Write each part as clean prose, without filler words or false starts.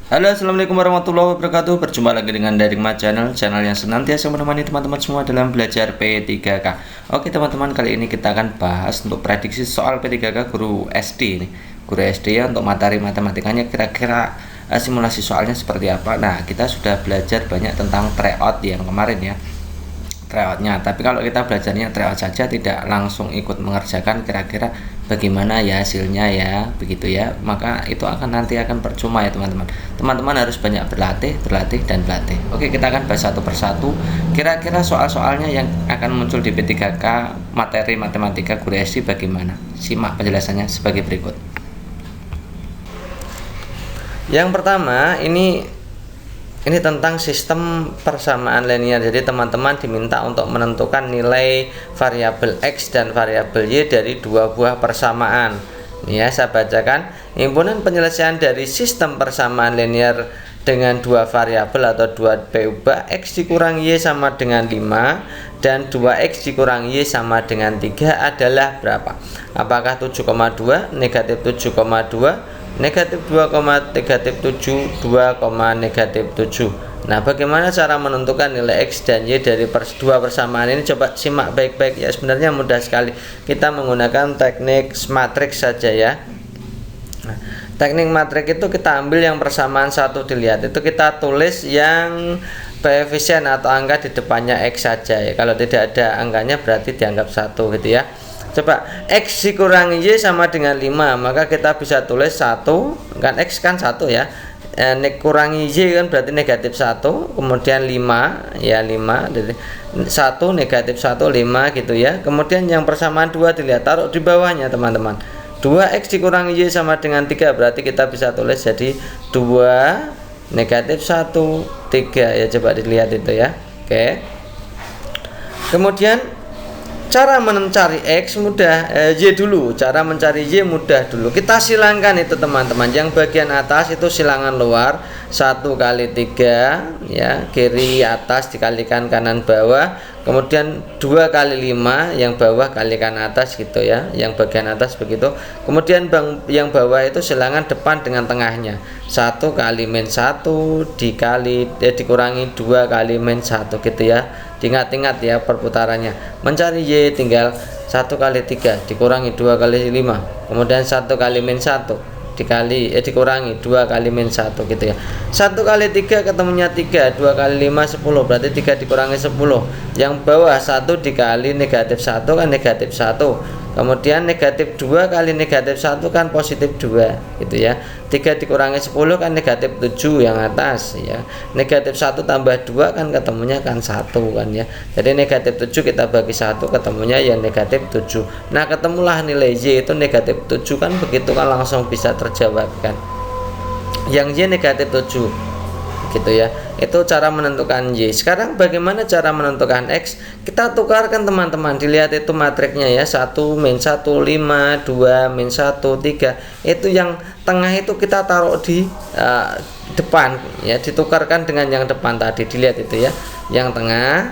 Halo, assalamualaikum warahmatullahi wabarakatuh. Berjumpa lagi dengan Daring Channel, channel yang senantiasa menemani teman-teman semua dalam belajar P3K. Oke teman-teman, kali ini kita akan bahas untuk prediksi soal P3K guru SD ini. Guru SD ya, untuk materi matematikanya kira-kira simulasi soalnya seperti apa. Nah, kita sudah belajar banyak tentang tryout yang kemarin ya, tryoutnya. Tapi kalau kita belajarnya tryout saja, tidak langsung ikut mengerjakan, kira-kira bagaimana ya hasilnya ya, begitu ya, maka itu nanti akan percuma ya teman-teman. Teman-teman harus banyak berlatih dan berlatih. Oke, kita akan bahas satu persatu kira-kira soal-soalnya yang akan muncul di P3K materi matematika guru SD bagaimana. Simak penjelasannya sebagai berikut. Yang pertama ini tentang sistem persamaan linear. Jadi teman-teman diminta untuk menentukan nilai variabel X dan variabel Y dari dua buah persamaan. Ini ya, saya bacakan. Himpunan penyelesaian dari sistem persamaan linear dengan dua variabel atau 2 ubah X dikurang Y sama dengan 5 dan 2X dikurang Y sama dengan 3 adalah berapa? Apakah 7,2, negatif 7,2, negatif 2, negatif 7, 2, negatif 7. Nah, bagaimana cara menentukan nilai X dan Y dari dua persamaan ini? Coba simak baik-baik ya. Sebenarnya mudah sekali. Kita menggunakan teknik matriks saja ya. Nah, teknik matriks itu kita ambil yang persamaan satu, dilihat itu kita tulis yang koefisien atau angka di depannya X saja ya. Kalau tidak ada angkanya berarti dianggap satu gitu ya. Coba X dikurangi Y sama dengan 5, maka kita bisa tulis 1, kan X kan 1 ya, kurangi Y kan berarti negatif 1, kemudian 5 ya, 5 dari 1 negatif 1 5 gitu ya. Kemudian yang persamaan 2 dilihat, taruh di bawahnya teman-teman. 2X dikurangi Y sama dengan 3, berarti kita bisa tulis jadi 2 negatif 1 3 ya, coba dilihat itu ya. Oke. Kemudian cara mencari X mudah, Y dulu. Cara mencari Y mudah dulu. Kita silangkan itu teman-teman. Yang bagian atas itu silangan luar 1 kali 3 ya, kiri atas dikalikan kanan bawah. Kemudian 2 kali 5, yang bawah kalikan atas gitu ya. Yang bagian atas begitu. Kemudian yang bawah itu silangan depan dengan tengahnya. 1 kali min 1 dikurangi 2 kali min 1 gitu ya. Ingat-ingat ya perputarannya. Mencari Y tinggal 1 kali 3 dikurangi 2 kali 5, kemudian 1 kali min 1 dikurangi 2 kali min 1 gitu ya. 1 kali 3 ketemunya 3, 2 kali 5 10, berarti 3 dikurangi 10. Yang bawah 1 dikali negatif 1 kan negatif 1. Kemudian negatif 2 kali negatif 1 kan positif 2 gitu ya. 3 dikurangi 10 kan negatif 7 yang atas ya. Negatif 1 tambah 2 kan ketemunya kan 1 kan ya. Jadi negatif 7 kita bagi 1 ketemunya yang negatif 7. Nah, ketemulah nilai Y itu negatif 7 kan, begitu kan langsung bisa terjawabkan. Yang Y negatif 7 gitu ya. Itu cara menentukan Y. Sekarang bagaimana cara menentukan X? Kita tukarkan teman-teman. Dilihat itu matriksnya ya. 1 min 1 5, 2 min 1 3. Itu yang tengah itu kita taruh di depan ya, ditukarkan dengan yang depan tadi. Dilihat itu ya. Yang tengah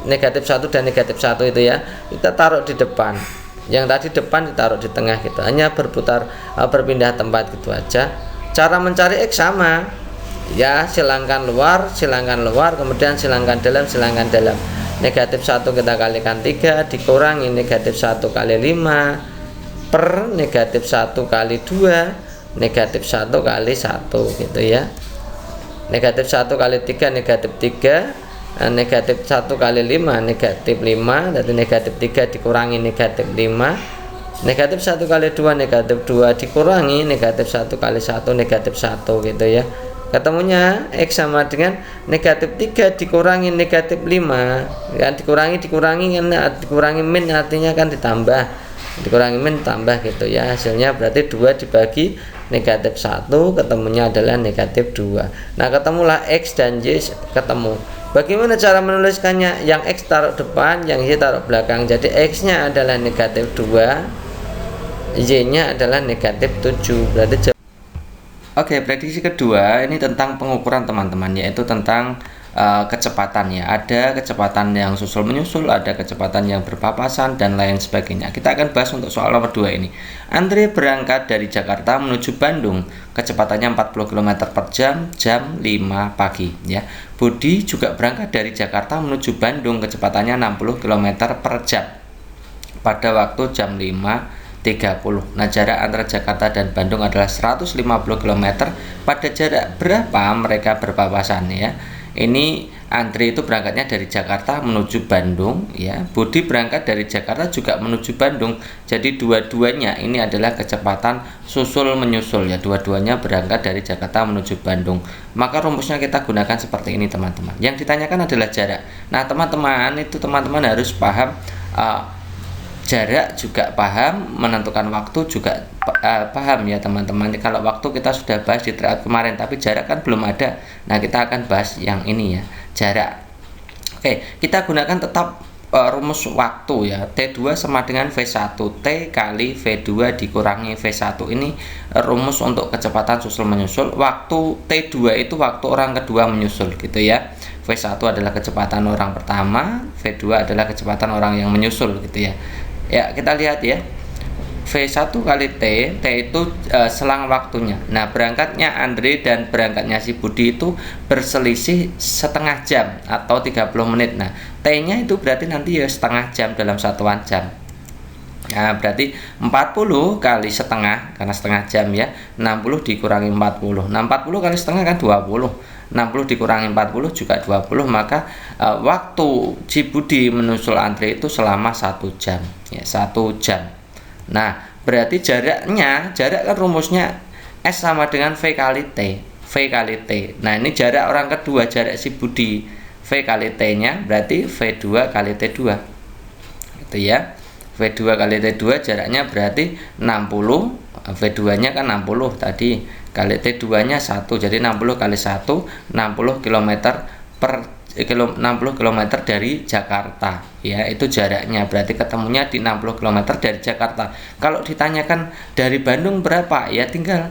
negatif 1 dan negatif 1 itu ya. Kita taruh di depan. Yang tadi depan ditaruh di tengah gitu. Hanya berputar berpindah tempat gitu aja. Cara mencari X sama. Ya, silangkan luar, kemudian silangkan dalam. Negatif 1 kita kalikan 3 dikurangi negatif 1 kali 5 per negatif 1 kali 2 negatif 1 kali 1 gitu ya. Negatif 1 kali 3 negatif 3, negatif 1 kali 5 negatif 5, jadi negatif 3 dikurangi negatif 5, negatif 1 kali 2 negatif 2 dikurangi negatif 1 kali 1 negatif 1 gitu ya. Ketemunya X sama dengan negatif 3 dikurangi negatif 5 kan, dikurangi min artinya kan ditambah, dikurangi min tambah gitu ya. Hasilnya berarti 2 dibagi negatif 1 ketemunya adalah negatif 2. Nah, ketemulah X dan Y ketemu. Bagaimana cara menuliskannya? Yang X taruh depan, yang Y taruh belakang. Jadi X nya adalah negatif 2, Y nya adalah negatif 7. Berarti Oke, prediksi kedua ini tentang pengukuran teman-teman, yaitu tentang kecepatan ya. Ada kecepatan yang susul menyusul, ada kecepatan yang berpapasan dan lain sebagainya. Kita akan bahas untuk soal nomor 2 ini. Andre berangkat dari Jakarta menuju Bandung, kecepatannya 40 km per jam, jam 5 pagi ya. Budi juga berangkat dari Jakarta menuju Bandung, kecepatannya 60 km per jam pada waktu jam 5.30. Nah, jarak antara Jakarta dan Bandung adalah 150 km. Pada jarak berapa mereka berpapasan ya? Ini Andre itu berangkatnya dari Jakarta menuju Bandung ya. Budi berangkat dari Jakarta juga menuju Bandung. Jadi dua-duanya ini adalah kecepatan susul menyusul ya. Dua-duanya berangkat dari Jakarta menuju Bandung. Maka rumusnya kita gunakan seperti ini teman-teman. Yang ditanyakan adalah jarak. Nah, teman-teman harus paham jarak juga paham, menentukan waktu juga paham ya teman-teman. Kalau waktu kita sudah bahas di tryout kemarin, tapi jarak kan belum ada. Nah, kita akan bahas yang ini ya, jarak. Oke, kita gunakan tetap rumus waktu ya. T2 sama dengan V1, T kali V2 dikurangi V1. Ini rumus untuk kecepatan susul menyusul. Waktu T2 itu waktu orang kedua menyusul gitu ya. V1 adalah kecepatan orang pertama, V2 adalah kecepatan orang yang menyusul gitu ya. Ya, kita lihat ya. V1 kali T itu selang waktunya. Nah, berangkatnya Andre dan berangkatnya si Budi itu berselisih setengah jam atau 30 menit. Nah, T-nya itu berarti nanti ya setengah jam dalam satuan jam. Nah, berarti 40 kali setengah, karena setengah jam ya, 60 dikurangi 40. Nah, 40 kali setengah kan 20. 60 dikurangi 40 juga 20, maka waktu Cibudi menyusul Andre itu selama 1 jam ya, 1 jam. Nah, berarti jarak kan rumusnya S sama dengan V kali T. Nah, ini jarak orang kedua, jarak si Budi. V kali T-nya berarti V2 kali T2 gitu ya. V2 kali T2 jaraknya berarti 60, V2 nya kan 60 tadi, kali T2 nya 1, jadi 60 kali 1 60 km dari Jakarta ya, itu jaraknya, berarti ketemunya di 60 km dari Jakarta. Kalau ditanyakan dari Bandung berapa ya, tinggal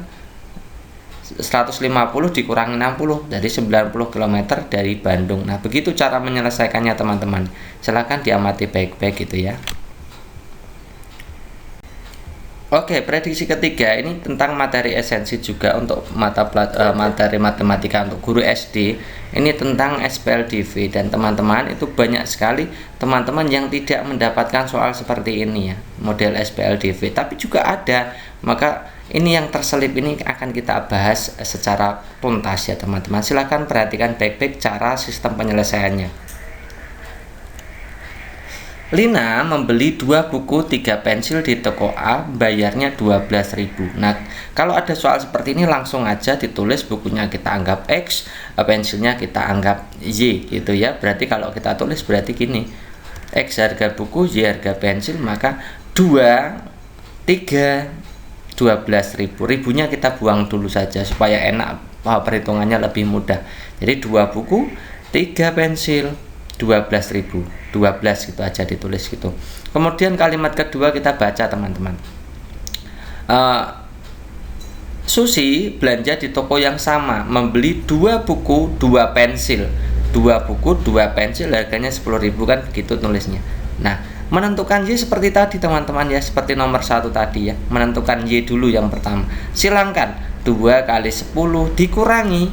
150 dikurangi 60, dari 90 km dari Bandung. Nah, begitu cara menyelesaikannya teman-teman, silahkan diamati baik-baik gitu ya. Oke, prediksi ketiga ini tentang materi esensi juga untuk materi matematika untuk guru SD. Ini tentang SPLDV, dan teman-teman itu banyak sekali teman-teman yang tidak mendapatkan soal seperti ini ya, model SPLDV, tapi juga ada. Maka ini yang terselip ini akan kita bahas secara tuntas ya teman-teman. Silahkan perhatikan baik-baik cara sistem penyelesaiannya. Lina membeli 2 buku 3 pensil di toko A, bayarnya 12.000. Nah, kalau ada soal seperti ini langsung aja ditulis, bukunya kita anggap X, pensilnya kita anggap Y gitu ya. Berarti kalau kita tulis berarti gini, X harga buku, Y harga pensil, maka 2, 3, 12.000. Ribunya kita buang dulu saja supaya enak, perhitungannya lebih mudah. Jadi 2 buku 3 pensil 12.000, 12 gitu aja ditulis gitu. Kemudian kalimat kedua kita baca teman-teman. Susi belanja di toko yang sama, membeli 2 buku 2 pensil. 2 buku 2 pensil harganya 10.000 kan begitu tulisnya. Nah, menentukan Y seperti tadi teman-teman ya, seperti nomor 1 tadi ya. Menentukan Y dulu yang pertama. Silangkan 2 kali 10 dikurangi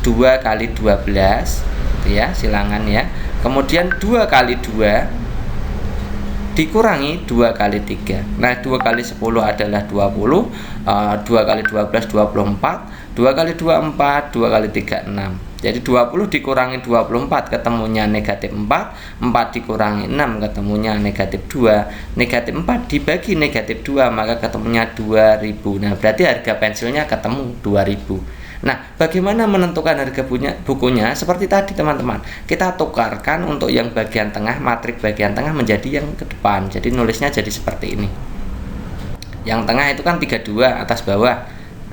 2 kali 12 gitu ya, silangan ya. Kemudian 2 kali 2 dikurangi 2 kali 3. Nah, 2 kali 10 adalah 20, 2 kali 12 24, 2 kali 2 4, 2 kali 3 6. Jadi 20 dikurangi 24 ketemunya negatif 4, 4 dikurangi 6 ketemunya negatif 2, negatif 4 dibagi negatif 2 maka ketemunya 2000. Nah, berarti harga pensilnya ketemu 2000. Nah, bagaimana menentukan harga bukunya? Seperti tadi teman-teman, kita tukarkan untuk yang bagian tengah, matrik bagian tengah menjadi yang ke depan. Jadi nulisnya jadi seperti ini. Yang tengah itu kan 32 atas bawah.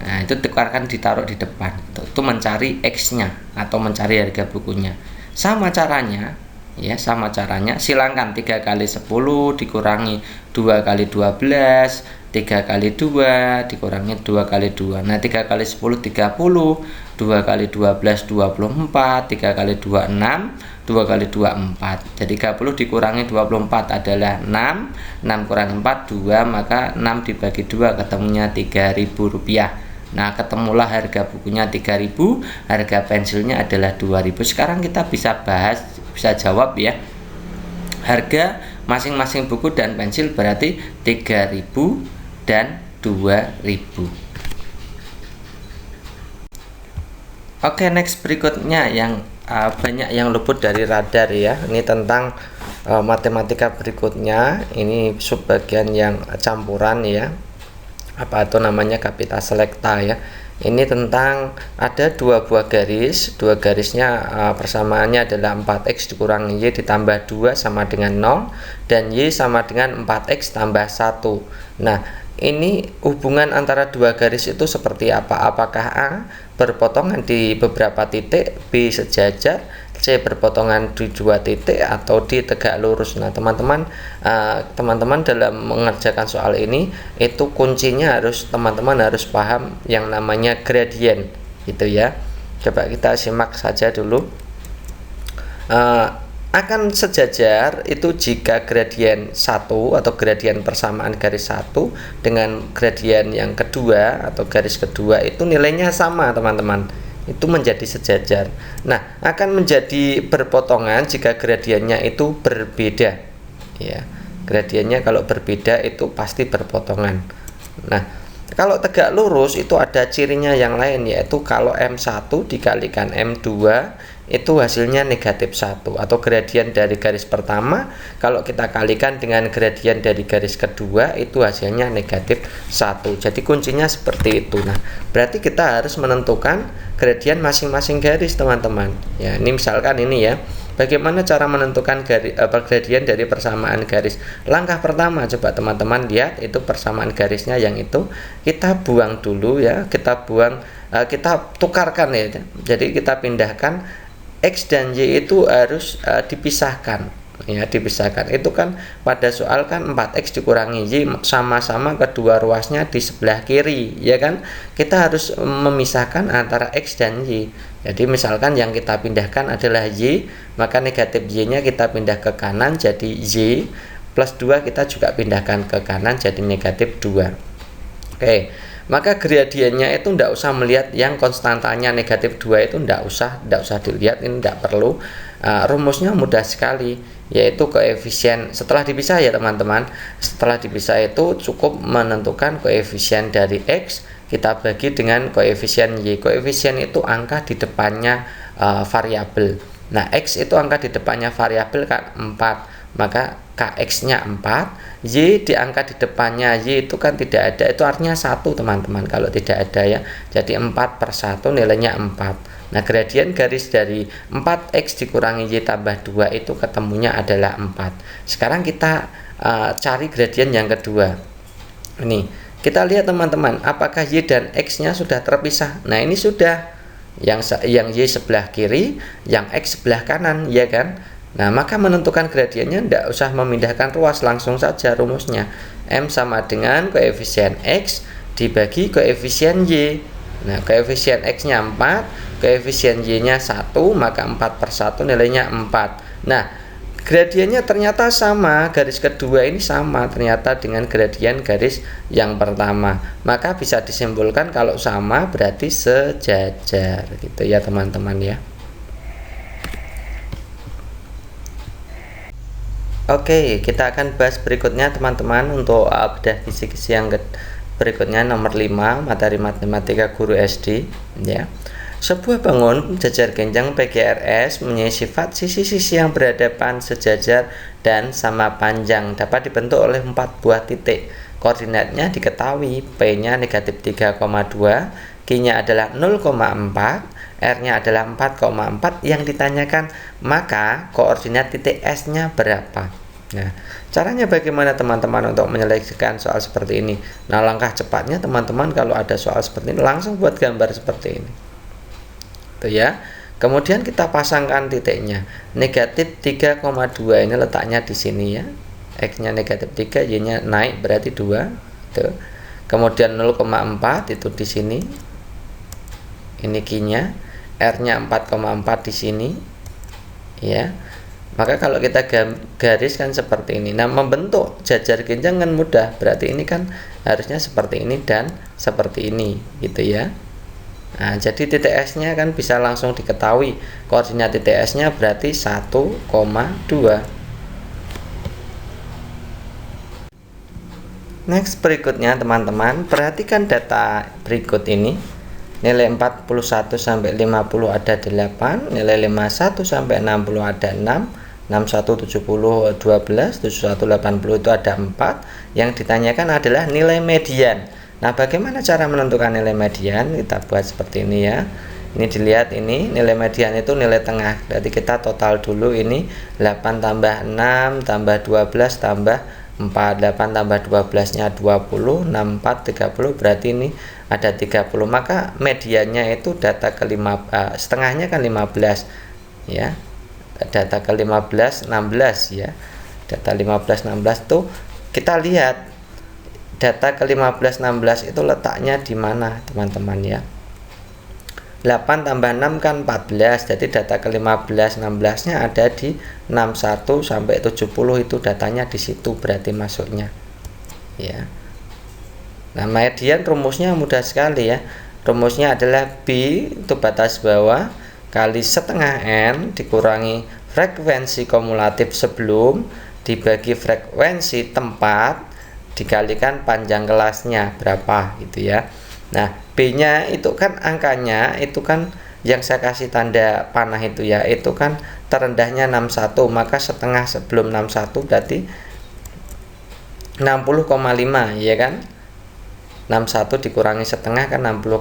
Nah, itu tukarkan ditaruh di depan. Itu mencari X-nya atau mencari harga bukunya. Sama caranya, ya, sama caranya. Silangkan 3 kali 10 dikurangi 2 kali 12 3 kali 2 dikurangi 2 kali 2. Nah 3 kali 10 30, 2 kali 12 24, 3 kali 2 6, 2 kali 2 4. Jadi 30 dikurangi 24 adalah 6, 6 kurangi 4 2, maka 6 dibagi 2 ketemunya Rp3.000. Nah ketemulah harga bukunya 3.000, harga pensilnya adalah 2.000. Sekarang kita bisa bahas, bisa jawab ya, harga masing-masing buku dan pensil berarti 3.000 dan 2.000. Oke, next berikutnya yang banyak yang luput dari radar ya. Ini tentang matematika berikutnya. Ini subbagian yang campuran ya, apa itu namanya, kapita selecta ya. Ini tentang ada dua buah garis, dua garisnya persamaannya adalah 4x dikurangi y ditambah 2 sama dengan 0 dan y sama dengan 4x tambah 1. Nah ini hubungan antara dua garis itu seperti apa? Apakah A berpotongan di beberapa titik, B sejajar, C berpotongan di 2 titik, atau D tegak lurus? Nah teman-teman dalam mengerjakan soal ini itu kuncinya teman-teman harus paham yang namanya gradien gitu ya. Coba kita simak saja dulu. Akan sejajar itu jika gradien 1 atau gradien persamaan garis 1 dengan gradien yang kedua atau garis kedua itu nilainya sama teman-teman, itu menjadi sejajar. Nah akan menjadi berpotongan jika gradiennya itu berbeda ya. Gradiennya kalau berbeda itu pasti berpotongan. Nah kalau tegak lurus itu ada cirinya yang lain, yaitu kalau M1 dikalikan M2 itu hasilnya negatif 1, atau gradien dari garis pertama kalau kita kalikan dengan gradien dari garis kedua itu hasilnya negatif 1. Jadi kuncinya seperti itu. Nah berarti kita harus menentukan gradien masing-masing garis teman-teman ya. Ini misalkan ini ya, bagaimana cara menentukan gradien dari persamaan garis? Langkah pertama, coba teman-teman lihat, itu persamaan garisnya yang itu kita buang dulu ya, kita tukarkan ya. Jadi kita pindahkan X dan Y itu harus dipisahkan ya, dipisahkan. Itu kan pada soal kan 4x dikurangi Y sama-sama kedua ruasnya di sebelah kiri ya kan. Kita harus memisahkan antara X dan Y. Jadi misalkan yang kita pindahkan adalah Y, maka negatif Y nya kita pindah ke kanan jadi Y, plus 2 kita juga pindahkan ke kanan jadi negatif 2. Oke, maka gradiennya itu tidak usah melihat yang konstantanya negatif 2 itu tidak usah dilihat, ini tidak perlu. Rumusnya mudah sekali, yaitu koefisien setelah dipisah ya teman-teman. Setelah dipisah itu cukup menentukan koefisien dari X kita bagi dengan koefisien Y. Koefisien itu angka di depannya variabel. Nah X itu angka di depannya variabel kan 4, maka KX-nya 4, Y diangkat di depannya, Y itu kan tidak ada, itu artinya 1 teman-teman kalau tidak ada ya. Jadi 4/1 nilainya 4. Nah gradien garis dari 4x dikurangi Y tambah 2 itu ketemunya adalah 4. Sekarang kita cari gradien yang kedua. Ini kita lihat teman-teman, apakah Y dan X nya sudah terpisah? Nah ini sudah, yang Y sebelah kiri, yang X sebelah kanan ya kan. Nah maka menentukan gradiennya tidak usah memindahkan ruas, langsung saja rumusnya M sama dengan koefisien X dibagi koefisien Y. Nah koefisien X nya 4, koefisien Y nya 1, maka 4/1 nilainya 4. Nah gradiennya ternyata sama, garis kedua ini sama ternyata dengan gradien garis yang pertama, maka bisa disimpulkan kalau sama berarti sejajar gitu ya teman-teman ya. Oke, kita akan bahas berikutnya teman-teman untuk bedah kisi-kisi yang berikutnya, nomor 5 materi matematika guru SD ya. Sebuah bangun jajar genjang PGRS mempunyai sifat sisi-sisi yang berhadapan, sejajar dan sama panjang, dapat dibentuk oleh 4 buah titik. Koordinatnya diketahui, P-nya negatif 3,2, Q-nya adalah 0,4, R-nya adalah 4,4. Yang ditanyakan maka koordinat titik S-nya berapa? Nah, caranya bagaimana teman-teman untuk menyelesaikan soal seperti ini? Nah, langkah cepatnya teman-teman kalau ada soal seperti ini langsung buat gambar seperti ini. Tuh ya. Kemudian kita pasangkan titiknya. Negatif 3,2 ini letaknya di sini ya. X-nya negatif 3, Y-nya naik berarti 2. Tuh. Kemudian 0,4 itu di sini. Ini Q-nya, R-nya 4,4 di sini. Ya. Maka kalau kita gariskan seperti ini, nah membentuk jajar genjang kan mudah. Berarti ini kan harusnya seperti ini dan seperti ini, gitu ya. Nah, jadi titik S-nya kan bisa langsung diketahui. Koordinat titik S-nya berarti 1,2. Next berikutnya teman-teman, perhatikan data berikut ini. Nilai 41 sampai 50 ada 8, nilai 51 sampai 60 ada 6, 61 70 12, 71 80 itu ada 4. Yang ditanyakan adalah nilai median. Nah, bagaimana cara menentukan nilai median? Kita buat seperti ini ya. Ini dilihat, ini nilai median itu nilai tengah. Jadi kita total dulu ini 8 tambah 6 tambah 12 tambah 4, 8 tambah 12 nya 20, 6, 4, 30, berarti ini ada 30. Maka mediannya itu data setengahnya kan 15 ya. Data ke 15 16 ya. Data 15 16 tuh kita lihat data ke 15 16 itu letaknya di mana teman-teman ya. 8 tambah 6 kan 14, jadi data ke 15 16 nya ada di 61 sampai 70, itu datanya di situ berarti masuknya ya. Nah, median rumusnya mudah sekali ya. Rumusnya adalah B itu batas bawah kali setengah N dikurangi frekuensi kumulatif sebelum dibagi frekuensi tempat dikalikan panjang kelasnya berapa gitu ya. Nah, B-nya itu kan angkanya itu kan yang saya kasih tanda panah itu ya, itu kan terendahnya 61, maka setengah sebelum 61 berarti 60,5 ya kan. 61 dikurangi setengah kan 60,5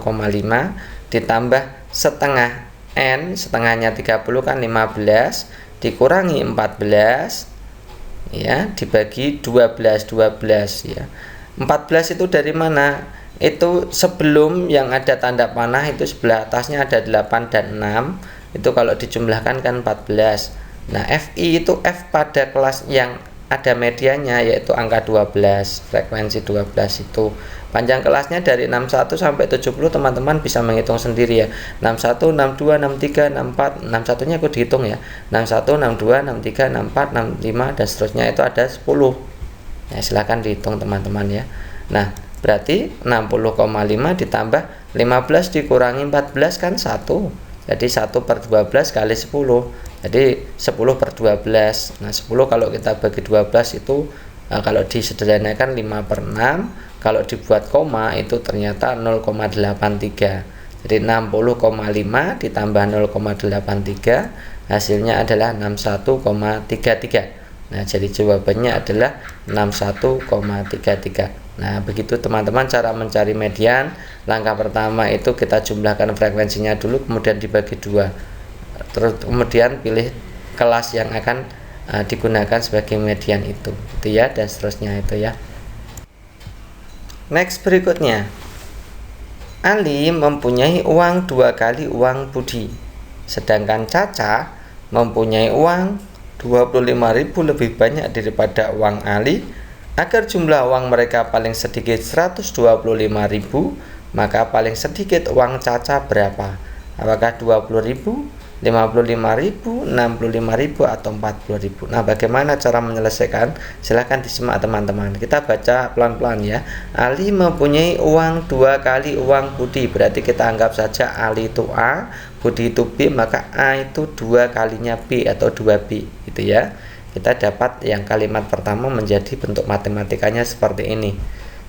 ditambah setengah N, setengahnya 30 kan 15 dikurangi 14 ya, dibagi 12 ya. 14 itu dari mana? Itu sebelum yang ada tanda panah itu sebelah atasnya ada 8 dan 6, itu kalau dijumlahkan kan 14. Nah, FI itu F pada kelas yang ada medianya yaitu angka 12, frekuensi 12 itu. Panjang kelasnya dari 61 sampai 70 teman-teman bisa menghitung sendiri ya. 61, 62, 63, 64, 61-nya aku dihitung ya. 61, 62, 63, 64, 65 dan seterusnya itu ada 10. Ya, silahkan dihitung teman-teman ya. Nah, berarti 60,5 ditambah 15 dikurangi 14 kan 1. Jadi 1 per 12 kali 10. Jadi 10 per 12. Nah, 10 kalau kita bagi 12 itu kalau disederhanakan 5 per 6. Kalau dibuat koma itu ternyata 0,83. Jadi 60,5 ditambah 0,83 hasilnya adalah 61,33. Nah, jadi jawabannya adalah 61,33. Nah, begitu teman-teman cara mencari median. Langkah pertama itu kita jumlahkan frekuensinya dulu, kemudian dibagi 2. Terus kemudian pilih kelas yang akan digunakan sebagai median itu ya, dan seterusnya itu ya. Next berikutnya, Ali mempunyai uang 2 kali uang Budi, sedangkan Caca mempunyai uang 25.000 lebih banyak daripada uang Ali. Agar jumlah uang mereka paling sedikit 125.000, maka paling sedikit uang Caca berapa? Apakah 20.000, 55.000, 65.000 atau 40.000? Nah, bagaimana cara menyelesaikan? Silahkan disimak teman-teman. Kita baca pelan-pelan ya. Ali mempunyai uang 2 kali uang Budi, berarti kita anggap saja Ali itu A, Budi itu B, maka A itu 2 kalinya B atau 2B gitu ya. Kita dapat yang kalimat pertama menjadi bentuk matematikanya seperti ini.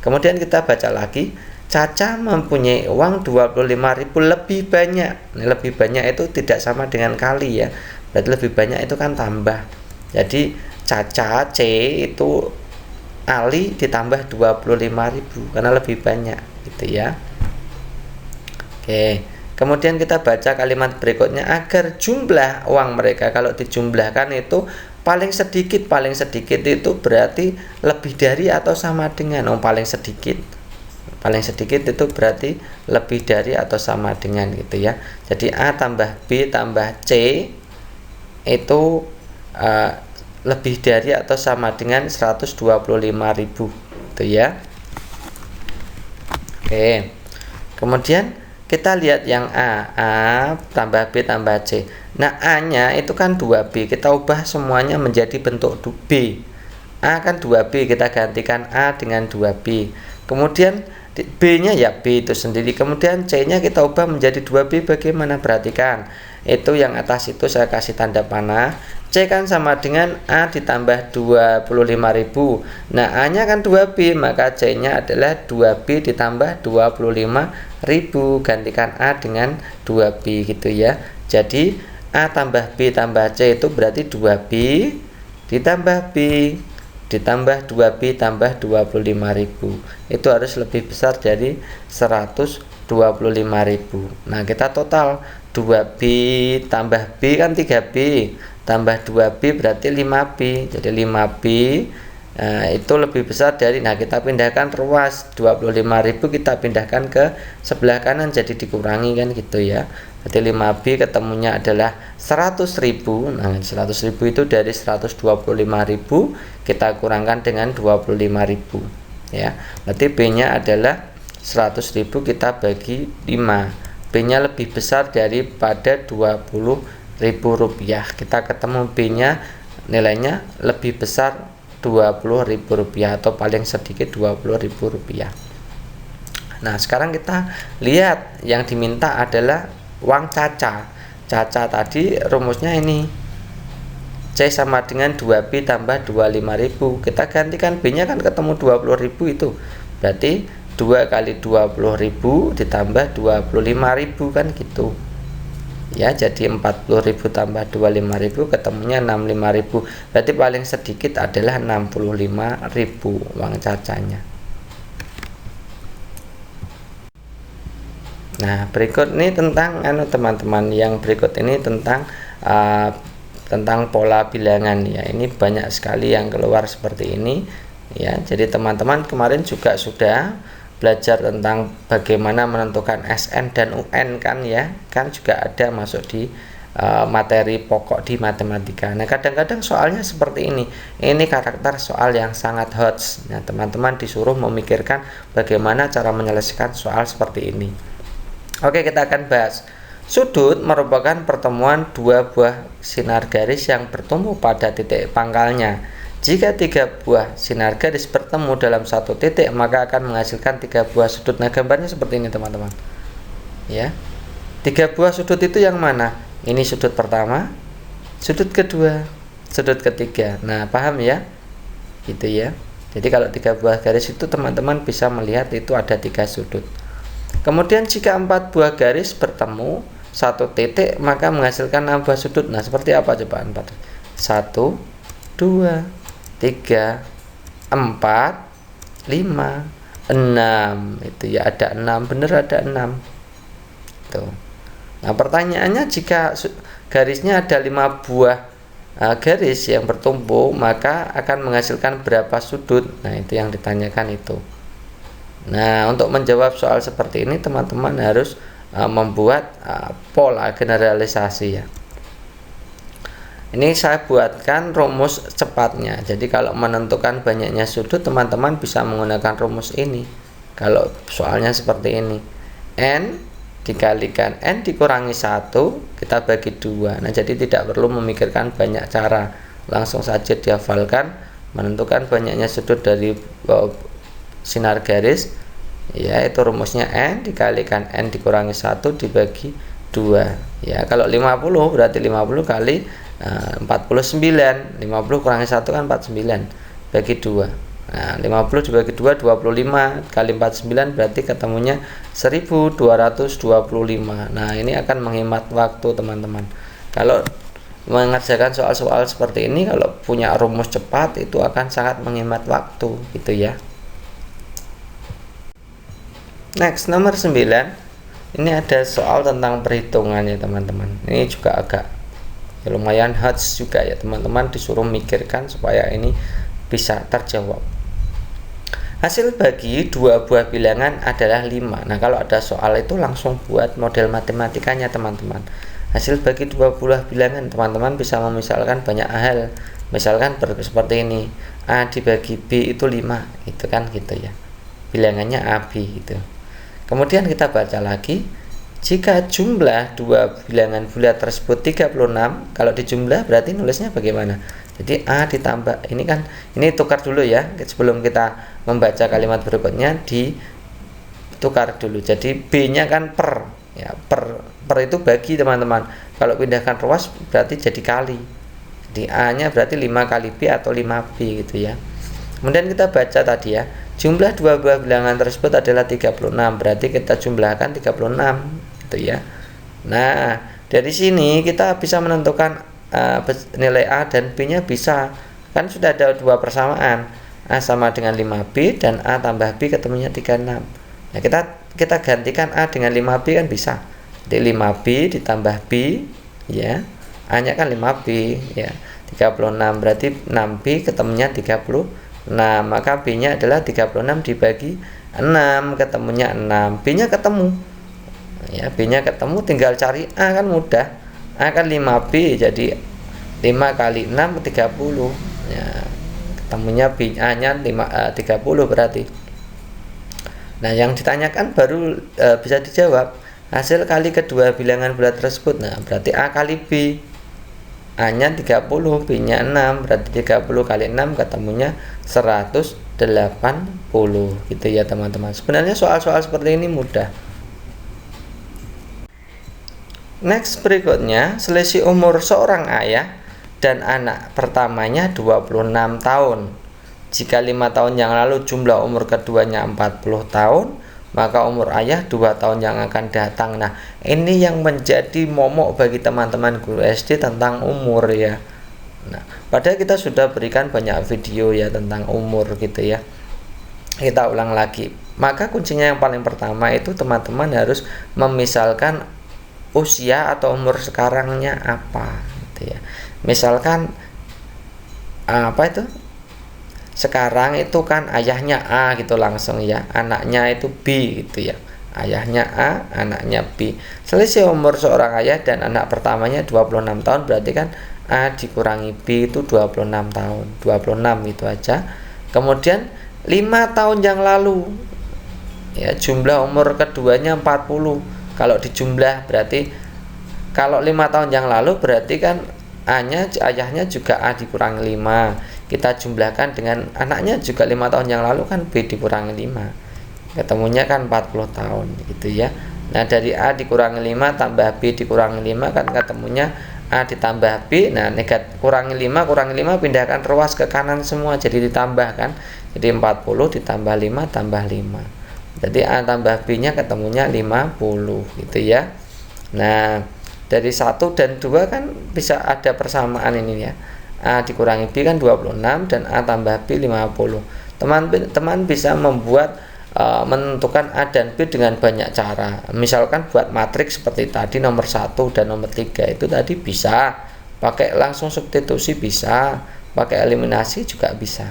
Kemudian kita baca lagi, Caca mempunyai uang 25.000 lebih banyak. Nah, lebih banyak itu tidak sama dengan kali ya. Berarti lebih banyak itu kan tambah. Jadi Caca C itu Ali ditambah 25.000 karena lebih banyak gitu ya. Oke. Kemudian kita baca kalimat berikutnya, agar jumlah uang mereka kalau dijumlahkan itu paling sedikit itu berarti lebih dari atau sama dengan paling sedikit itu berarti lebih dari atau sama dengan gitu ya. Jadi A tambah B tambah C itu lebih dari atau sama dengan 125.000 gitu ya. Oke. Kemudian kita lihat yang A tambah B tambah C. Nah, A-nya itu kan 2B, kita ubah semuanya menjadi bentuk B. A kan 2B, kita gantikan A dengan 2B. Kemudian B-nya ya B itu sendiri. Kemudian C-nya kita ubah menjadi 2B. Bagaimana? Perhatikan. Itu yang atas itu saya kasih tanda panah. C kan sama dengan A ditambah 25.000. Nah, A-nya kan 2B, maka C-nya adalah 2B ditambah 25.000. Gantikan A dengan 2B gitu ya. Jadi A tambah B tambah C itu berarti 2B ditambah B ditambah 2B tambah 25.000. Itu harus lebih besar dari 125.000. Nah, kita total 2B tambah B kan 3B tambah 2B berarti 5B. Jadi 5B itu lebih besar dari, nah kita pindahkan ruas 25.000 kita pindahkan ke sebelah kanan jadi dikurangi kan gitu ya. Berarti 5B ketemunya adalah 100.000. Nah, 100.000 itu dari 125.000 kita kurangkan dengan 25.000 ya. Berarti B-nya adalah 100.000 kita bagi 5. B-nya lebih besar daripada 20.000 rupiah. Kita ketemu B-nya nilainya lebih besar 20.000 rupiah atau paling sedikit 20.000 rupiah. Nah, sekarang kita lihat yang diminta adalah uang caca. Caca tadi rumusnya ini. C sama dengan 2B tambah 25.000. Kita gantikan B-nya kan ketemu 20.000 itu. Berarti 2 kali 20.000 ditambah 25.000 kan gitu. Ya, jadi 40.000 tambah 25.000 ketemunya 65.000. Berarti paling sedikit adalah 65.000 uang cacanya. Nah, berikut ini tentang teman-teman, yang berikut ini tentang pola bilangan ya. Ini banyak sekali yang keluar seperti ini ya. Jadi teman-teman kemarin juga sudah belajar tentang bagaimana menentukan SN dan UN kan ya. Kan juga ada masuk di materi pokok di matematika. Nah, kadang-kadang soalnya seperti ini. Ini karakter soal yang sangat hot. Nah, teman-teman disuruh memikirkan bagaimana cara menyelesaikan soal seperti ini. Oke, kita akan bahas. Sudut merupakan pertemuan dua buah sinar garis yang bertemu pada titik pangkalnya. Jika 3 buah sinar garis bertemu dalam satu titik, maka akan menghasilkan 3 buah sudut. Nah, gambarnya seperti ini teman-teman ya. 3 buah sudut itu yang mana? Ini sudut pertama, sudut kedua, sudut ketiga. Nah, paham ya gitu ya. Jadi kalau 3 buah garis itu teman-teman bisa melihat itu ada 3 sudut. Kemudian jika 4 buah garis bertemu satu titik, maka menghasilkan 6 buah sudut. Nah, seperti apa coba 4? 1, 2, 3, 4, 5, 6. Itu ya, ada 6, bener ada 6. Tuh. Nah, pertanyaannya jika garisnya ada 5 buah garis yang bertumpu, maka akan menghasilkan berapa sudut? Nah, itu yang ditanyakan itu. Nah, untuk menjawab soal seperti ini teman-teman harus membuat pola generalisasi ya. Ini saya buatkan rumus cepatnya. Jadi kalau menentukan banyaknya sudut, teman-teman bisa menggunakan rumus ini. Kalau soalnya seperti ini, N dikalikan N dikurangi 1, kita bagi 2. Nah, jadi tidak perlu memikirkan banyak cara, langsung saja dihafalkan. Menentukan banyaknya sudut dari sinar garis, ya itu rumusnya N dikalikan N dikurangi 1 dibagi 2 ya. Kalau 50 berarti 50 kali 49, 50 kurangi 1 kan 49, bagi 2. Nah, 50 dibagi 2 25 kali 49 berarti ketemunya 1225. Nah, ini akan menghemat waktu teman-teman. Kalau mengerjakan soal-soal seperti ini, kalau punya rumus cepat itu akan sangat menghemat waktu gitu ya. Next, nomor 9. Ini ada soal tentang perhitungan ya teman-teman. Ini juga agak ya, lumayan hot juga ya teman-teman, disuruh mikirkan supaya ini bisa terjawab. Hasil bagi 2 buah bilangan adalah 5. Nah, kalau ada soal itu langsung buat model matematikanya teman-teman. Hasil bagi 2 buah bilangan, teman-teman bisa memisalkan banyak hal. Misalkan seperti ini, A dibagi B itu 5, itu kan gitu ya. Bilangannya AB gitu. Kemudian kita baca lagi, jika jumlah dua bilangan bulat tersebut 36, kalau dijumlah berarti nulisnya bagaimana? Jadi A ditambah, ini tukar dulu ya, sebelum kita membaca kalimat berikutnya ditukar dulu. Jadi B-nya kan per, ya per itu bagi teman-teman. Kalau pindahkan ruas berarti jadi kali. Jadi A-nya berarti 5 kali B atau 5B gitu ya. Kemudian kita baca tadi ya, jumlah dua buah bilangan tersebut adalah 36, berarti kita jumlahkan 36 gitu ya. Nah, dari sini kita bisa menentukan nilai A dan B nya bisa, kan sudah ada dua persamaan, A sama dengan 5B dan A tambah B ketemunya 36. Nah, kita gantikan A dengan 5B kan bisa. Jadi 5B ditambah B ya, A nya kan 5B ya, 36, berarti 6B ketemunya 36. Maka B nya adalah 36 dibagi 6 ketemunya 6. B nya ketemu ya, B nya ketemu, tinggal cari A kan mudah. A kan 5B, jadi 5 kali 6 30 ya, ketemunya B nya 30 berarti. Nah, yang ditanyakan baru bisa dijawab hasil kali kedua bilangan bulat tersebut. Nah, berarti A kali B, A nya 30, B nya 6, berarti 30 kali 6 ketemunya 180 gitu ya teman-teman. Sebenarnya soal-soal seperti ini mudah. Next, berikutnya, selisih umur seorang ayah dan anak pertamanya 26 tahun. Jika 5 tahun yang lalu jumlah umur keduanya 40 tahun, maka umur ayah 2 tahun yang akan datang. Nah, ini yang menjadi momok bagi teman-teman guru SD tentang umur ya. Nah, padahal kita sudah berikan banyak video ya tentang umur gitu ya. Kita ulang lagi. Maka kuncinya yang paling pertama itu teman-teman harus memisalkan usia atau umur sekarangnya apa gitu ya. Misalkan apa itu? Sekarang itu kan ayahnya A gitu langsung ya, anaknya itu B gitu ya. Ayahnya A, anaknya B. Selisih umur seorang ayah dan anak pertamanya 26 tahun, berarti kan A dikurangi B itu 26 tahun. 26 itu aja. Kemudian 5 tahun yang lalu ya, jumlah umur keduanya 40. Kalau dijumlah berarti kalau 5 tahun yang lalu berarti kan ayahnya juga A dikurangi 5. Kita jumlahkan dengan anaknya juga 5 tahun yang lalu kan B dikurangi 5. Ketemunya kan 40 tahun gitu ya. Nah, dari A dikurangi 5 tambah B dikurangi 5 kan ketemunya A ditambah B. Nah, kurangi 5 pindahkan ruas ke kanan semua jadi ditambahkan. Jadi 40 ditambah 5 tambah 5. Jadi A tambah B nya ketemunya 50 gitu ya. Nah, dari 1 dan 2 kan bisa ada persamaan ini ya. A dikurangi B kan 26 dan A tambah B 50. Teman-teman bisa menentukan A dan B dengan banyak cara. Misalkan buat matriks seperti tadi nomor 1 dan nomor 3 itu tadi bisa. Pakai langsung substitusi bisa, pakai eliminasi juga bisa.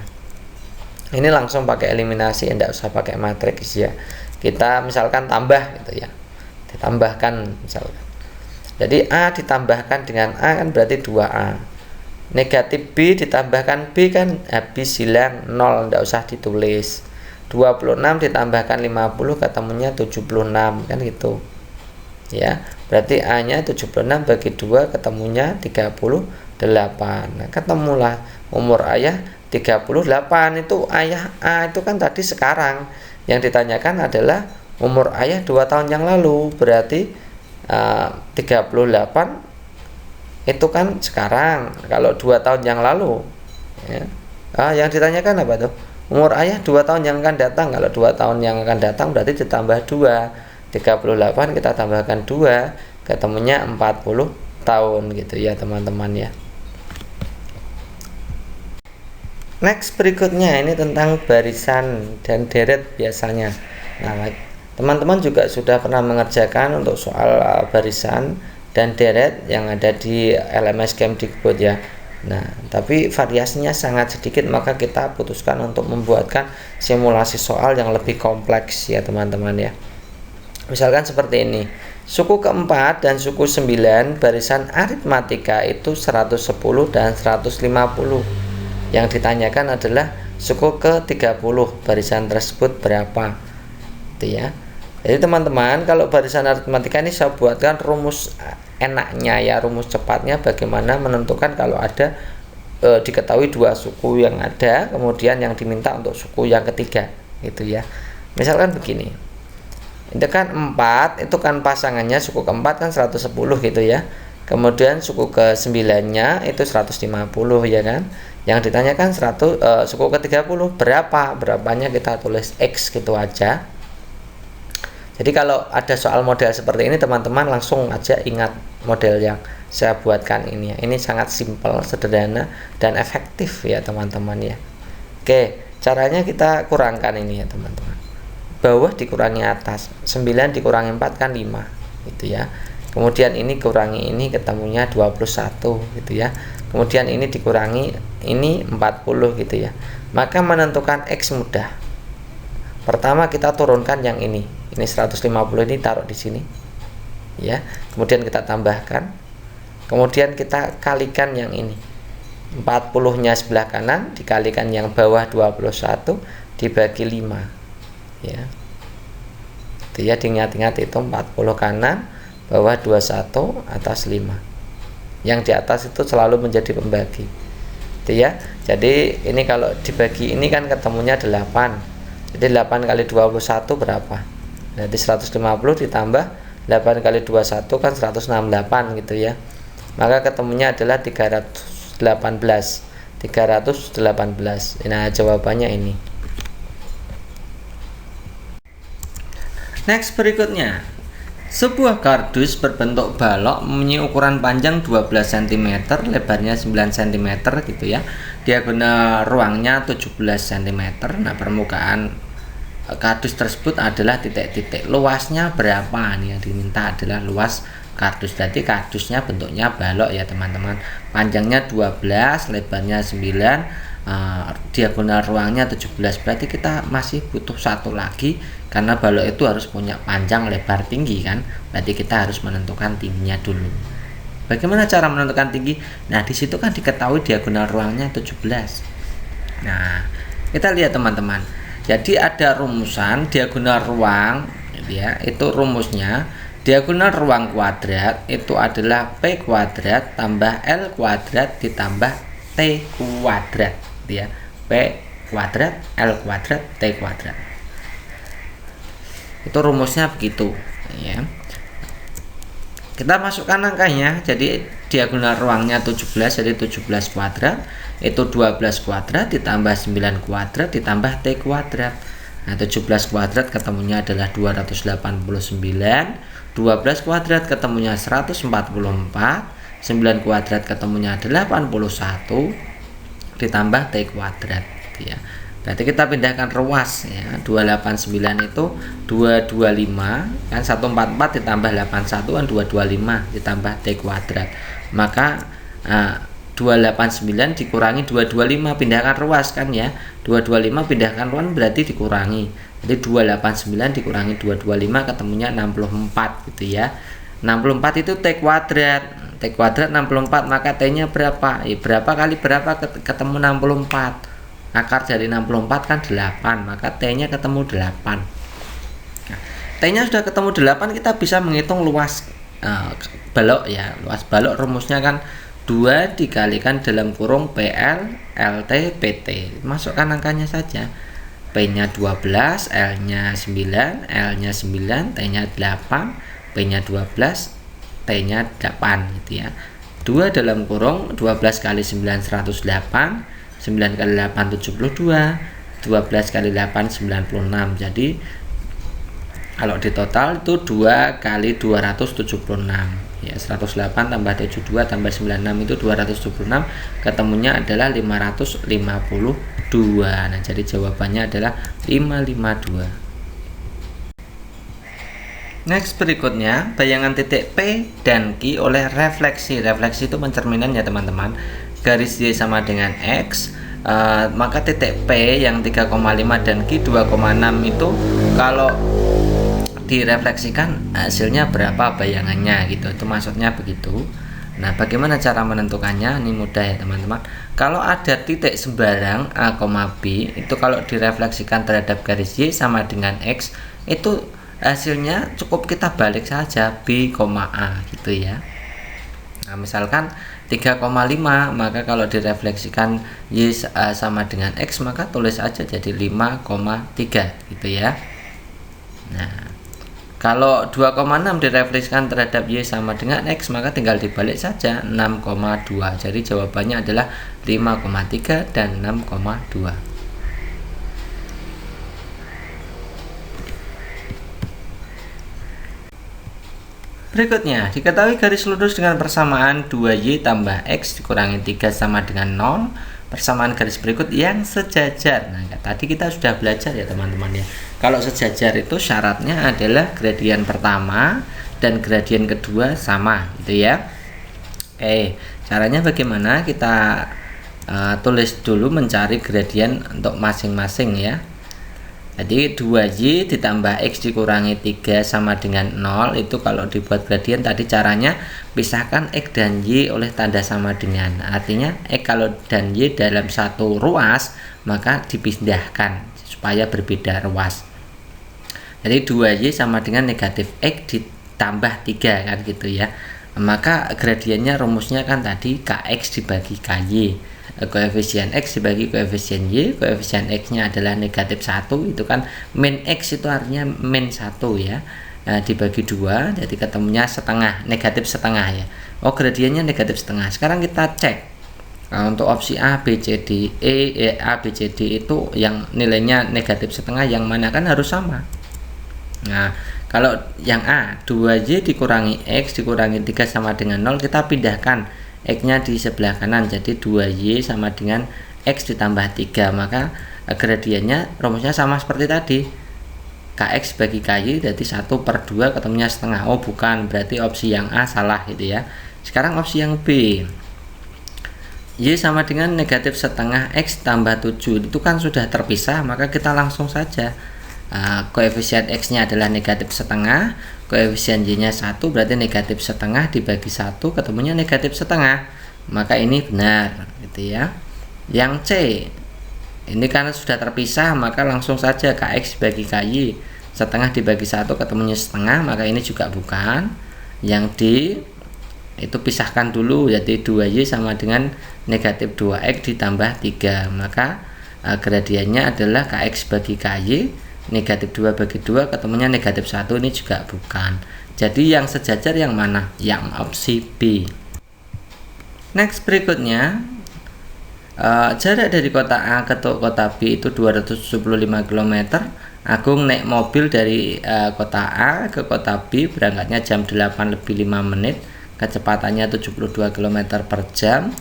Ini langsung pakai eliminasi, tidak usah pakai matriks ya. Kita misalkan tambah gitu ya. Ditambahkan misalkan. Jadi A ditambahkan dengan A kan berarti 2A. Negatif B ditambahkan B kan habis hilang 0, tidak usah ditulis. 26 ditambahkan 50 ketemunya 76 kan gitu. Ya, berarti A nya 76 bagi 2 ketemunya 38. Nah, ketemulah umur ayah 38. Itu ayah A itu kan tadi sekarang. Yang ditanyakan adalah umur ayah 2 tahun yang lalu. Berarti 38 itu kan sekarang. Kalau 2 tahun yang lalu ya. Yang ditanyakan apa tuh? Umur ayah 2 tahun yang akan datang. Kalau 2 tahun yang akan datang berarti ditambah 2. 38 kita tambahkan 2 ketemunya 40 tahun gitu ya teman-teman ya. Next, berikutnya ini tentang barisan dan deret biasanya. Nah, teman-teman juga sudah pernah mengerjakan untuk soal barisan dan deret yang ada di LMS Kemdikbud ya. Nah, tapi variasinya sangat sedikit, maka kita putuskan untuk membuatkan simulasi soal yang lebih kompleks ya teman-teman ya. Misalkan seperti ini. Suku keempat dan suku 9 barisan aritmatika itu 110 dan 150. Yang ditanyakan adalah suku ke-30 barisan tersebut berapa. Itu ya. Jadi teman-teman, kalau barisan aritmatika ini saya buatkan rumus enaknya ya, rumus cepatnya bagaimana menentukan kalau ada diketahui dua suku yang ada, kemudian yang diminta untuk suku yang ketiga gitu ya. Misalkan begini, itu kan 4, itu kan pasangannya suku keempat kan 110 gitu ya, kemudian suku ke 9-nya itu 150 ya kan. Yang ditanyakan suku ke 30 berapanya kita tulis X gitu aja. Jadi kalau ada soal model seperti ini teman-teman langsung aja ingat model yang saya buatkan ini ya. Ini sangat simpel, sederhana, dan efektif ya teman-teman ya. Oke, caranya kita kurangkan ini ya teman-teman. Bawah dikurangi atas, 9 dikurangi 4 kan 5 gitu ya. Kemudian ini kurangi ini ketemunya 21 gitu ya. Kemudian ini dikurangi ini 40 gitu ya. Maka menentukan X mudah. Pertama kita turunkan yang ini 150 ini taruh di sini ya, kemudian kita tambahkan, kemudian kita kalikan yang ini 40 nya sebelah kanan dikalikan yang bawah 21 dibagi 5 ya. Itu ya, diingat-ingat itu 40 kanan, bawah 21, atas 5. Yang di atas itu selalu menjadi pembagi itu ya. Jadi ini kalau dibagi ini kan ketemunya 8. Jadi 8 kali 21 berapa? Jadi 150 ditambah 8 kali 21 kan 168 gitu ya. Maka ketemunya adalah 318. Nah, jawabannya ini. Next berikutnya. Sebuah kardus berbentuk balok mempunyai ukuran panjang 12 cm, lebarnya 9 cm gitu ya. Diagonal ruangnya 17 cm. Nah, permukaan kardus tersebut adalah titik-titik. Luasnya berapa nih yang diminta adalah luas kardus. Berarti kardusnya bentuknya balok ya teman-teman. Panjangnya 12, lebarnya 9, diagonal ruangnya 17. Berarti kita masih butuh satu lagi karena balok itu harus punya panjang, lebar, tinggi kan. Berarti kita harus menentukan tingginya dulu. Bagaimana cara menentukan tinggi? Nah, di situ kan diketahui diagonal ruangnya 17. Nah, kita lihat teman-teman. Jadi ada rumusan diagonal ruang ya, itu rumusnya diagonal ruang kuadrat itu adalah P kuadrat tambah L kuadrat ditambah T kuadrat ya. P kuadrat, L kuadrat, T kuadrat. Itu rumusnya begitu ya. Kita masukkan angkanya, jadi diagonal ruangnya 17, jadi 17 kuadrat itu 12 kuadrat ditambah 9 kuadrat ditambah T kuadrat. Nah, 17 kuadrat ketemunya adalah 289, 12 kuadrat ketemunya 144, 9 kuadrat ketemunya 81 ditambah T kuadrat gitu ya. Berarti kita pindahkan ruas ya. 289 itu 225 kan, 144 ditambah 81 kan 225 ditambah T kuadrat. Maka 289 dikurangi 225, pindahkan ruas kan ya. 225 pindahkan ruas berarti dikurangi. Jadi 289 dikurangi 225 ketemunya 64 gitu ya. 64 itu T kuadrat. T kuadrat 64, maka T-nya berapa? Berapa kali berapa ketemu 64? Akar dari 64 kan 8, maka T-nya ketemu 8. Nah, T-nya sudah ketemu 8, kita bisa menghitung luas balok ya. Luas balok rumusnya kan 2 dikalikan dalam kurung PL, LT, PT. Masukkan angkanya saja. P-nya 12, L-nya 9, L-nya 9, T-nya 8, P-nya 12, T-nya 8 gitu ya. 2 dalam kurung 12 kali 9 108, 9 kali 8 72, 12 kali 8 96. Jadi kalau di total itu 2 kali 276 ya. 108 tambah 72 tambah 96 itu 276, ketemunya adalah 552. Nah, jadi jawabannya adalah 552. Next berikutnya, bayangan titik P dan Q oleh refleksi. Refleksi itu pencerminan ya teman-teman. Garis Y sama dengan X, maka titik P yang 3,5 dan Q 2,6 itu kalau direfleksikan hasilnya berapa bayangannya gitu. Itu maksudnya begitu. Nah, bagaimana cara menentukannya? Ini mudah ya teman-teman. Kalau ada titik sembarang A, B itu kalau direfleksikan terhadap garis Y sama dengan X, itu hasilnya cukup kita balik saja B, A gitu ya. Nah, misalkan 3,5, maka kalau direfleksikan Y sama dengan X, maka tulis aja jadi 5,3 gitu ya. Nah, kalau 2,6 direfleksikan terhadap Y sama dengan X, maka tinggal dibalik saja 6,2. Jadi jawabannya adalah 5,3 dan 6,2. Berikutnya, diketahui garis lurus dengan persamaan 2Y tambah X dikurangi 3 sama dengan 0. Persamaan garis berikut yang sejajar. Nah, tadi kita sudah belajar ya teman-teman ya. Kalau sejajar itu syaratnya adalah gradien pertama dan gradien kedua sama gitu ya. Oke, caranya bagaimana? Kita tulis dulu mencari gradien untuk masing-masing ya. Jadi 2Y ditambah X dikurangi 3 sama dengan 0. Itu kalau dibuat gradien tadi caranya pisahkan X dan Y oleh tanda sama dengan. Artinya X kalau dan Y dalam satu ruas, maka dipindahkan supaya berbeda ruas. Jadi 2Y sama dengan negatif X ditambah 3 kan gitu ya. Maka gradiennya rumusnya kan tadi KX dibagi KY. Koefisien X dibagi koefisien Y, koefisien X nya adalah negatif 1, itu kan min X itu artinya min 1 ya. Nah, dibagi 2, jadi ketemunya setengah, negatif setengah ya. Oh, gradiennya negatif setengah. Sekarang kita cek untuk opsi A, B, C, D, A, B, C, D itu yang nilainya negatif setengah yang mana, kan harus sama. Nah, kalau yang A 2Y dikurangi X dikurangi 3 sama dengan 0, kita pindahkan X nya di sebelah kanan, jadi 2Y sama dengan X ditambah 3, maka gradiennya rumusnya sama seperti tadi, KX bagi KY, jadi 1/2 ketemunya setengah. Oh bukan, berarti opsi yang A salah gitu ya. Sekarang opsi yang B, Y sama dengan negatif setengah X tambah 7, itu kan sudah terpisah, maka kita langsung saja koefisien X nya adalah negatif setengah, koefisien Y nya 1, berarti negatif setengah dibagi 1 ketemunya negatif setengah, maka ini benar gitu ya. Yang C ini karena sudah terpisah, maka langsung saja KX bagi KY, setengah dibagi 1 ketemunya setengah, maka ini juga bukan. Yang D itu pisahkan dulu, jadi 2Y sama dengan negatif 2X ditambah 3, maka gradiennya adalah KX bagi KY, negatif 2 bagi 2 ketemunya negatif 1, ini juga bukan. Jadi yang sejajar yang mana? Yang opsi B. Next, berikutnya jarak dari kota A ke kota B itu 275 km. Agung naik mobil dari kota A ke kota B, berangkatnya jam 8 lebih 5 menit, kecepatannya 72 km per jam.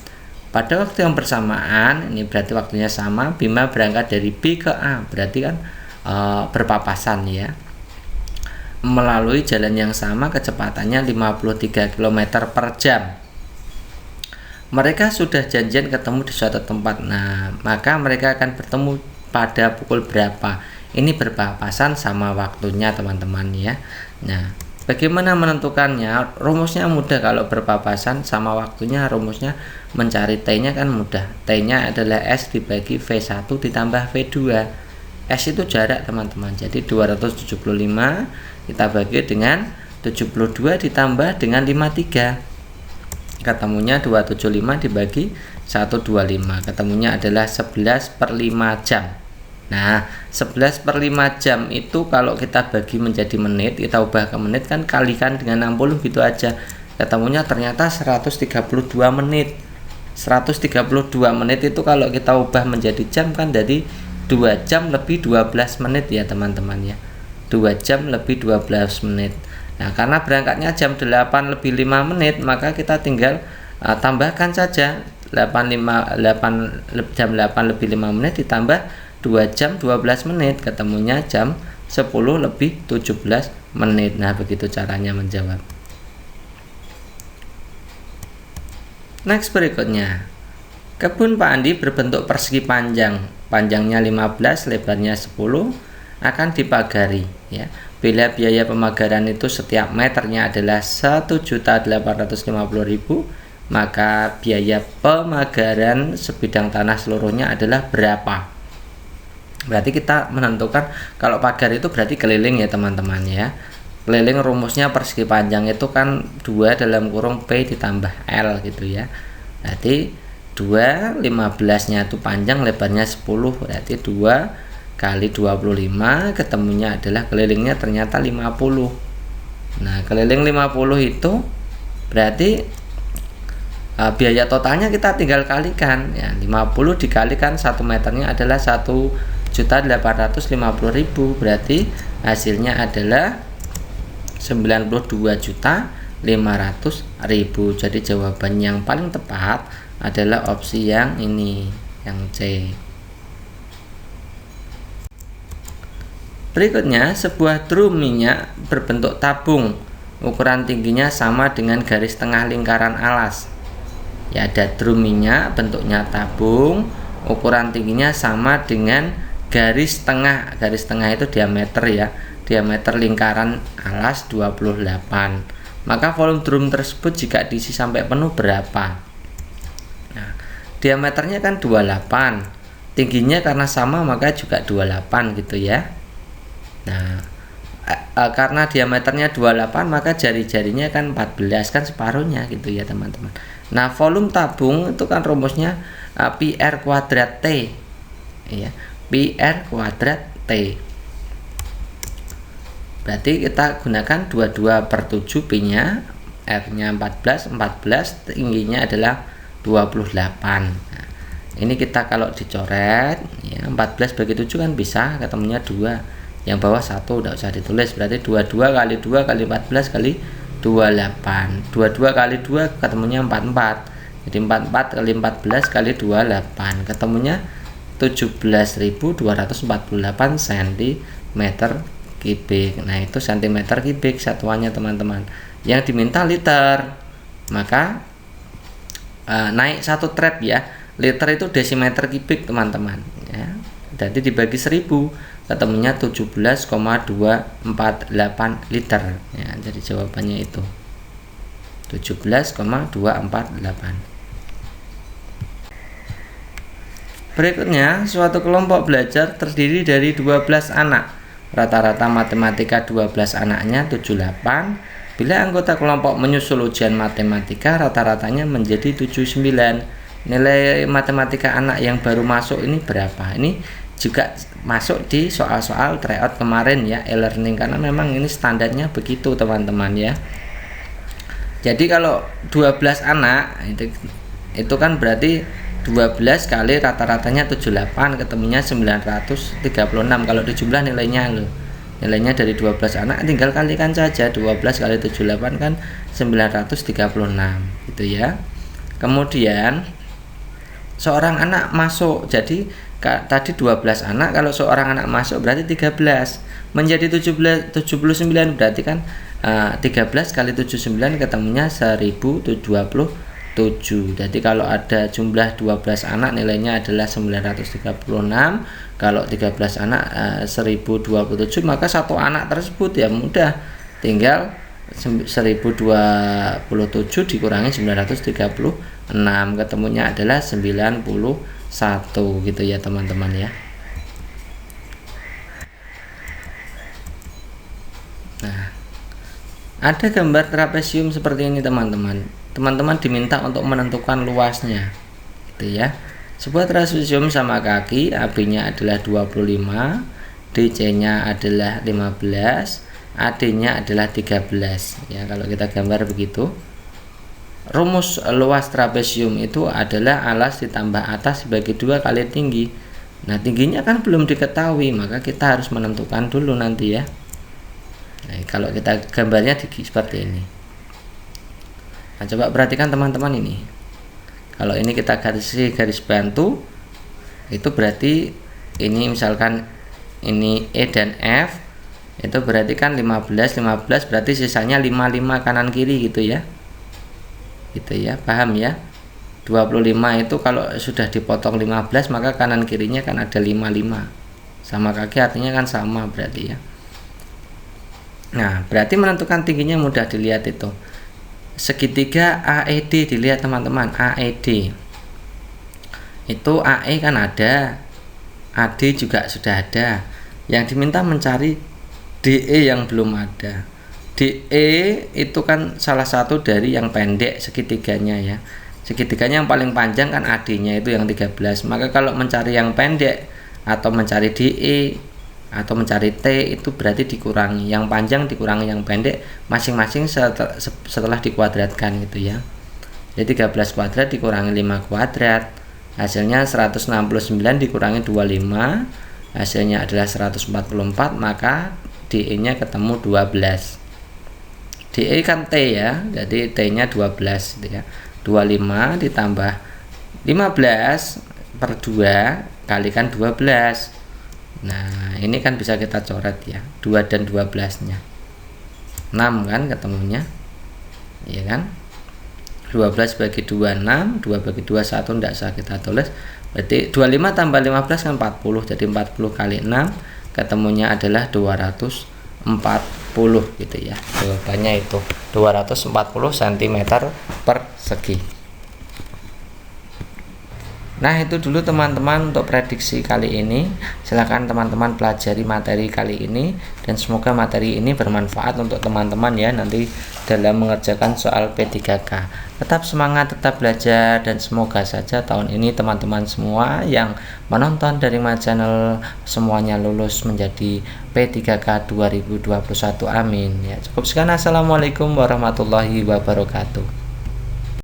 Pada waktu yang bersamaan, ini berarti waktunya sama, Bima berangkat dari B ke A, berarti kan berpapasan ya, melalui jalan yang sama, kecepatannya 53 km per jam. Mereka sudah janjian ketemu di suatu tempat. Nah, maka mereka akan bertemu pada pukul berapa? Ini berpapasan sama waktunya teman-teman ya. Nah, bagaimana menentukannya? Rumusnya mudah. Kalau berpapasan sama waktunya, rumusnya mencari T-nya kan mudah. T-nya adalah S dibagi V1 ditambah V2. S itu jarak teman-teman, jadi 275 kita bagi dengan 72 ditambah dengan 53, ketemunya 275 dibagi 125, ketemunya adalah 11/5 jam. Nah, 11/5 jam itu kalau kita bagi menjadi menit, kita ubah ke menit kan, kalikan dengan 60 gitu aja, ketemunya ternyata 132 menit. 132 menit itu kalau kita ubah menjadi jam kan, jadi 2 jam lebih 12 menit ya teman-teman ya. 2 jam lebih 12 menit. Nah, karena berangkatnya jam 8 lebih 5 menit, maka kita tinggal tambahkan saja jam 8 lebih 5 menit ditambah 2 jam 12 menit, ketemunya jam 10 lebih 17 menit. Nah, begitu caranya menjawab. Next, berikutnya. Kebun Pak Andi berbentuk persegi panjang, panjangnya 15, lebarnya 10, akan dipagari ya. Bila biaya pemagaran itu setiap meternya adalah 1.850.000, maka biaya pemagaran sebidang tanah seluruhnya adalah berapa? Berarti kita menentukan kalau pagar itu berarti keliling ya teman-teman ya. Keliling rumusnya persegi panjang itu kan 2 dalam kurung P ditambah L gitu ya. Berarti 2 15 nya itu panjang, lebarnya 10, berarti 2 kali 25, ketemunya adalah kelilingnya ternyata 50. Nah keliling 50 itu berarti biaya totalnya kita tinggal kalikan ya. 50 dikalikan 1 meternya adalah 1.850.000, berarti hasilnya adalah 92.500.000. Jadi jawaban yang paling tepat adalah opsi yang ini, yang C. Berikutnya, sebuah drum minyak berbentuk tabung, ukuran tingginya sama dengan garis tengah lingkaran alas. Ya, ada drum minyak bentuknya tabung, ukuran tingginya sama dengan garis tengah. Garis tengah itu diameter ya, diameter lingkaran alas 28. Maka volume drum tersebut jika diisi sampai penuh berapa? Nah, diameternya kan 28, tingginya karena sama maka juga 28 gitu ya. Nah, karena diameternya 28 maka jari-jarinya kan 14, kan separuhnya gitu ya teman-teman. Nah volume tabung itu kan rumusnya PR kuadrat T ya, PR kuadrat T. Berarti kita gunakan 22/7 P nya, R nya 14, tingginya adalah 28. Nah, ini kita kalau dicoret ya, 14 bagi 7 kan bisa ketemunya 2, yang bawah 1 udah usah ditulis, berarti 22 kali 2 kali 14 kali 28. 22 kali 2 ketemunya 44. Jadi 44 kali 14 kali 28 ketemunya 17.248 cm kubik. Nah, itu cm kubik satuannya teman-teman. Yang diminta liter. Maka naik 1 trap ya. Liter itu desimeter kubik teman-teman ya. Jadi dibagi 1000 ketemunya 17,248 liter ya. Jadi jawabannya itu 17,248. Berikutnya, suatu kelompok belajar terdiri dari 12 anak. Rata-rata matematika 12 anaknya 78. Bila anggota kelompok menyusul ujian matematika, rata-ratanya menjadi 79. Nilai matematika anak yang baru masuk ini berapa? Ini juga masuk di soal-soal tryout kemarin ya, e-learning, karena memang ini standarnya begitu teman-teman ya. Jadi kalau 12 anak itu kan berarti 12 kali rata-ratanya 78 ketemunya 936. Kalau dijumlah nilainya loh. Nilainya dari 12 anak tinggal kalikan saja, 12 kali 78 kan 936 gitu ya. Kemudian seorang anak masuk, jadi tadi 12 anak, kalau seorang anak masuk berarti 13 menjadi 79, berarti kan 13 kali 79 ketemunya 1027. Jadi kalau ada jumlah 12 anak nilainya adalah 936, kalau 13 anak 1027, maka satu anak tersebut ya mudah, tinggal 1027 dikurangi 936, ketemunya adalah 91 gitu ya teman-teman ya. Nah, ada gambar trapesium seperti ini teman-teman. Teman-teman diminta untuk menentukan luasnya gitu ya. Sebuah trapesium sama kaki, AB-nya adalah 25, DC-nya adalah 15, AD-nya adalah 13 ya. Kalau kita gambar begitu, rumus luas trapesium itu adalah alas ditambah atas dibagi 2 kali tinggi. Nah, tingginya kan belum diketahui, maka kita harus menentukan dulu nanti ya. Nah, kalau kita gambarnya seperti ini. Nah, coba perhatikan teman-teman ini. Kalau ini kita garis bantu, itu berarti ini misalkan ini E dan F, itu berarti kan 15 berarti sisanya 55 kanan kiri gitu ya. Gitu ya, paham ya? 25 itu kalau sudah dipotong 15 maka kanan kirinya kan ada 55. Sama kaki artinya kan sama berarti ya. Nah, berarti menentukan tingginya mudah dilihat itu. Segitiga AED dilihat teman-teman, AED. Itu AE kan ada, AD juga sudah ada. Yang diminta mencari DE yang belum ada. DE itu kan salah satu dari yang pendek segitiganya ya. Segitiganya yang paling panjang kan AD-nya itu yang 13. Maka kalau mencari yang pendek atau mencari DE atau mencari T itu berarti dikurangi. Yang panjang dikurangi yang pendek masing-masing setelah dikuadratkan gitu ya. Jadi 13 kuadrat dikurangi 5 kuadrat. Hasilnya 169 dikurangi 25. Hasilnya adalah 144, maka DE-nya ketemu 12. DE kan T ya, jadi T-nya 12 gitu ya. 25 ditambah 15 per 2 kalikan 12. Nah, ini kan bisa kita coret ya. 2 dan 12-nya. 6 kan ketemunya. Iya kan? 12 bagi 2 6, 2 bagi 2 1 tidak usah kita tulis. Berarti 25 tambah 15 kan 40. Jadi 40 kali 6 ketemunya adalah 240 gitu ya. Jawabannya itu 240 cm persegi. Nah, itu dulu teman-teman untuk prediksi kali ini. Silakan teman-teman pelajari materi kali ini dan semoga materi ini bermanfaat untuk teman-teman ya nanti dalam mengerjakan soal P3K. Tetap semangat, tetap belajar, dan semoga saja tahun ini teman-teman semua yang menonton dari my channel semuanya lulus menjadi P3K 2021. Amin ya. Cukup sekian. Assalamualaikum warahmatullahi wabarakatuh.